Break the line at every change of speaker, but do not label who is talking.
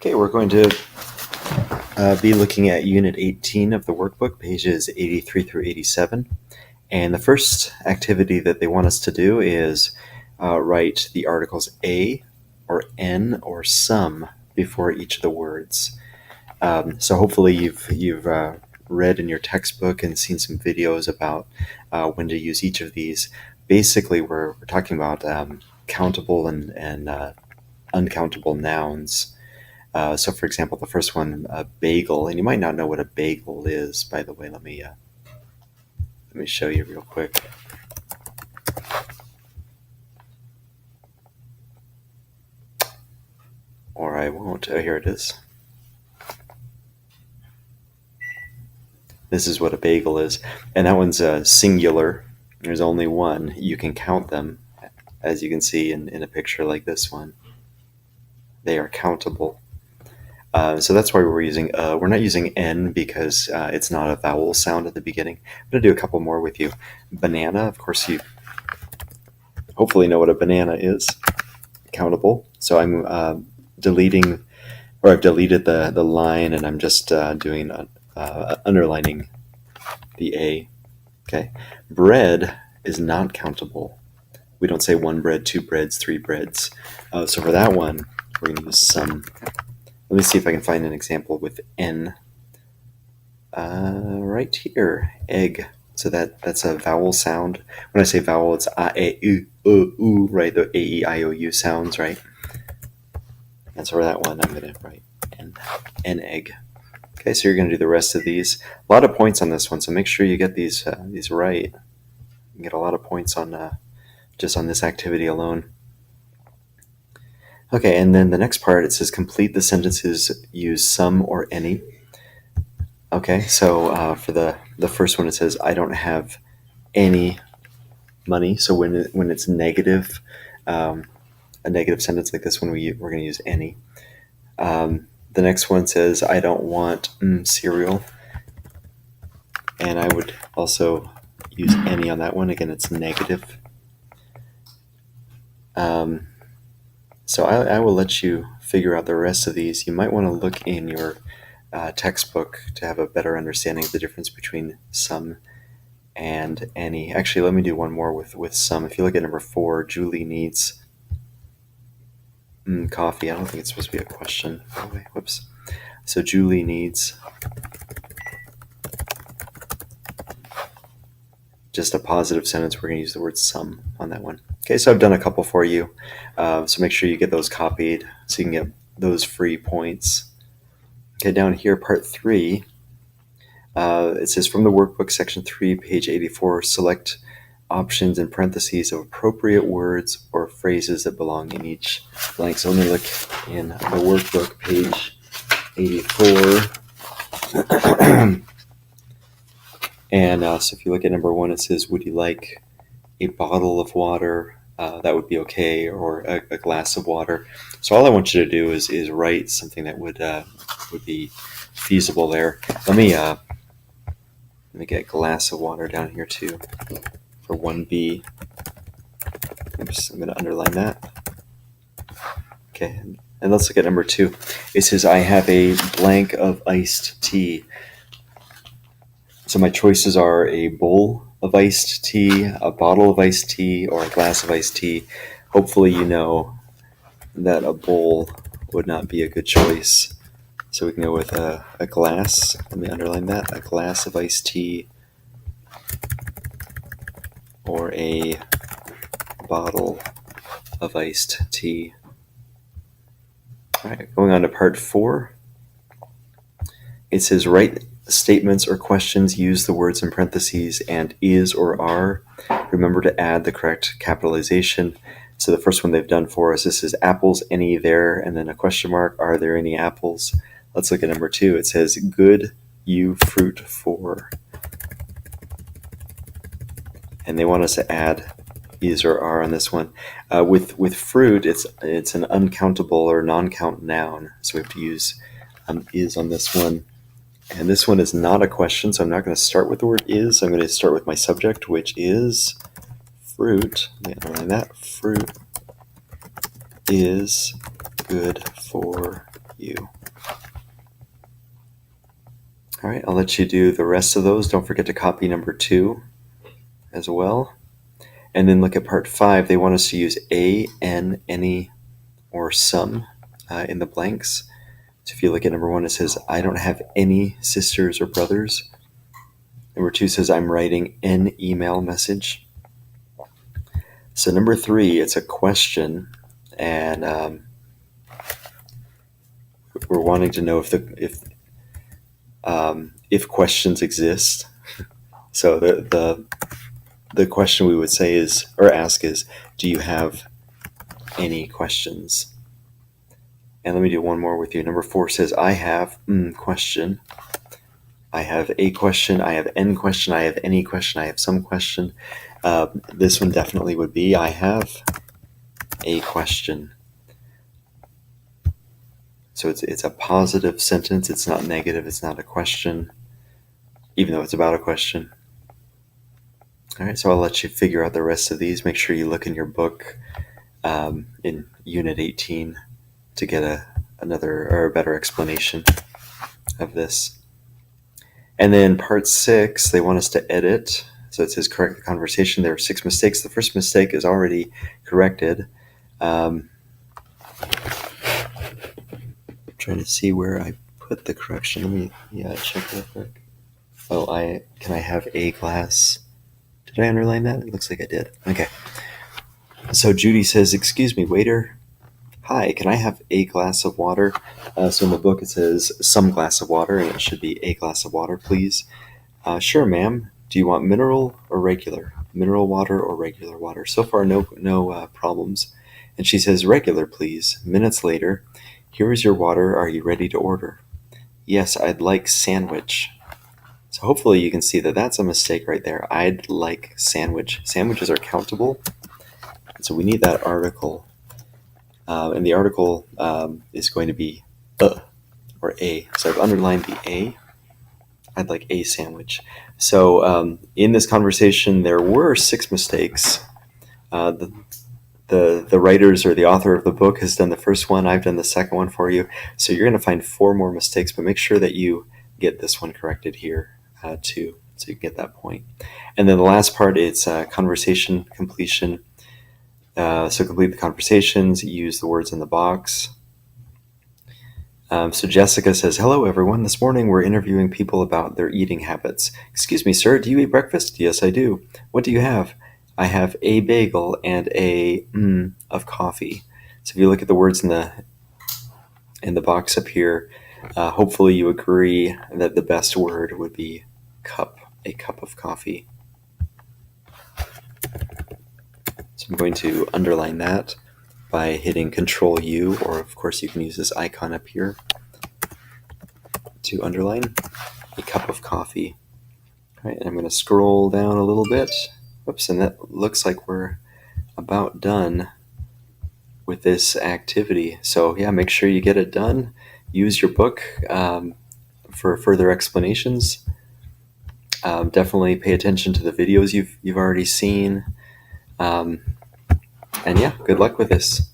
Okay, we're going to be looking at Unit 18 of the workbook, pages 83 through 87. And the first activity that they want us to do is write the articles a or n or some before each of the words. So hopefully you've read in your textbook and seen some videos about when to use each of these. Basically, we're talking about countable and uncountable nouns. So, for example, the first one, a bagel, and you might not know what a bagel is. By the way, let me show you real quick. Or I won't. Oh, here it is. This is what a bagel is, and that one's singular. There's only one. You can count them, as you can see in a picture like this one. They are countable. So that's why we're not using N because it's not a vowel sound at the beginning. I'm going to do a couple more with you. Banana, of course, you hopefully know what a banana is. Countable. So I'm deleting, or I've deleted the line, and I'm just doing underlining the A. Okay. Bread is not countable. We don't say one bread, two breads, three breads. So for that one, we're going to use some. Let me see if I can find an example with N. Right here, egg. So that's a vowel sound. When I say vowel, it's a, e, u, right? The a, e, I, o, u sounds, right? And so for that one, I'm going to write N egg. Okay, so you're going to do the rest of these. A lot of points on this one, so make sure you get these right. You can get a lot of points on just on this activity alone. Okay, and then the next part, it says complete the sentences, use some or any. Okay, so for the first one, it says I don't have any money. So when it's negative, a negative sentence like this one, we're going to use any. The next one says I don't want cereal, and I would also use any on that one. Again, it's negative. So I will let you figure out the rest of these. You might want to look in your textbook to have a better understanding of the difference between some and any. Actually, let me do one more with some. If you look at number 4, Julie needs coffee. I don't think it's supposed to be a question. Oh, wait, whoops. So Julie needs just a positive sentence. We're going to use the word some on that one. Okay, so I've done a couple for you. So make sure you get those copied so you can get those free points. Okay, down here, part 3. It says from the workbook, section 3, page 84, select options in parentheses of appropriate words or phrases that belong in each blank. So let me look in the workbook, page 84. And so if you look at number 1, it says, would you like a bottle of water? That would be okay, or a glass of water. So all I want you to do is write something that would be feasible there. Let me get glass of water down here too for 1B. Oops, I'm going to underline that. Okay, and let's look at number 2. It says I have a blank of iced tea. So my choices are a bowl of iced tea, a bottle of iced tea, or a glass of iced tea. Hopefully you know that a bowl would not be a good choice. So we can go with a glass. Let me underline that. A glass of iced tea or a bottle of iced tea. All right, going on to part 4. It says write statements or questions, use the words in parentheses and is or are. Remember to add the correct capitalization. So the first one they've done for us, this is apples, any there, and then a question mark, are there any apples? Let's look at number 2. It says good, you fruit for. And they want us to add is or are on this one. With fruit, it's an uncountable or non-count noun, so we have to use is on this one. And this one is not a question, so I'm not going to start with the word is. I'm going to start with my subject, which is fruit. Let me underline that. Fruit is good for you. All right, I'll let you do the rest of those. Don't forget to copy number 2 as well. And then look at part 5. They want us to use a, n, any, or some in the blanks. So if you look at number 1, it says, I don't have any sisters or brothers. Number 2 says, I'm writing an email message. So number 3, it's a question, and we're wanting to know if questions exist. So the question we would say is, or ask is, do you have any questions? And let me do one more with you. Number 4 says, I have question. I have a question. I have n question. I have any question. I have some question. This one definitely would be, I have a question. So it's a positive sentence. It's not negative. It's not a question, even though it's about a question. All right, so I'll let you figure out the rest of these. Make sure you look in your book in Unit 18 to get another or a better explanation of this. And then part 6, they want us to edit. So it says correct the conversation. There are 6 mistakes. The first mistake is already corrected. I'm trying to see where I put the correction. Let me check real quick. Oh, can I have a glass? Did I underline that? It looks like I did. Okay. So Judy says, excuse me, waiter. Hi, can I have a glass of water? So in the book it says some glass of water, and it should be a glass of water, please. Sure, ma'am. Do you want mineral or regular? Mineral water or regular water? So far, no problems. And she says, regular, please. Minutes later, here is your water. Are you ready to order? Yes, I'd like sandwich. So hopefully you can see that that's a mistake right there. I'd like sandwich. Sandwiches are countable. So we need that article. And the article is going to be or a. So I've underlined the a. I'd like a sandwich. So in this conversation, there were 6 mistakes. The writers or the author of the book has done the first one. I've done the second one for you. So you're going to find 4 more mistakes, but make sure that you get this one corrected here too, so you can get that point. And then the last part, it's conversation completion. So complete the conversations, use the words in the box. So Jessica says, hello everyone. This morning we're interviewing people about their eating habits. Excuse me, sir, do you eat breakfast? Yes, I do. What do you have? I have a bagel and a of coffee. So if you look at the words in the box up here, hopefully you agree that the best word would be cup, a cup of coffee. So I'm going to underline that by hitting Control U, or of course you can use this icon up here to underline a cup of coffee. All right, and I'm going to scroll down a little bit. Whoops, and that looks like we're about done with this activity. So yeah, make sure you get it done. Use your book for further explanations. Definitely pay attention to the videos you've already seen. And yeah, good luck with this.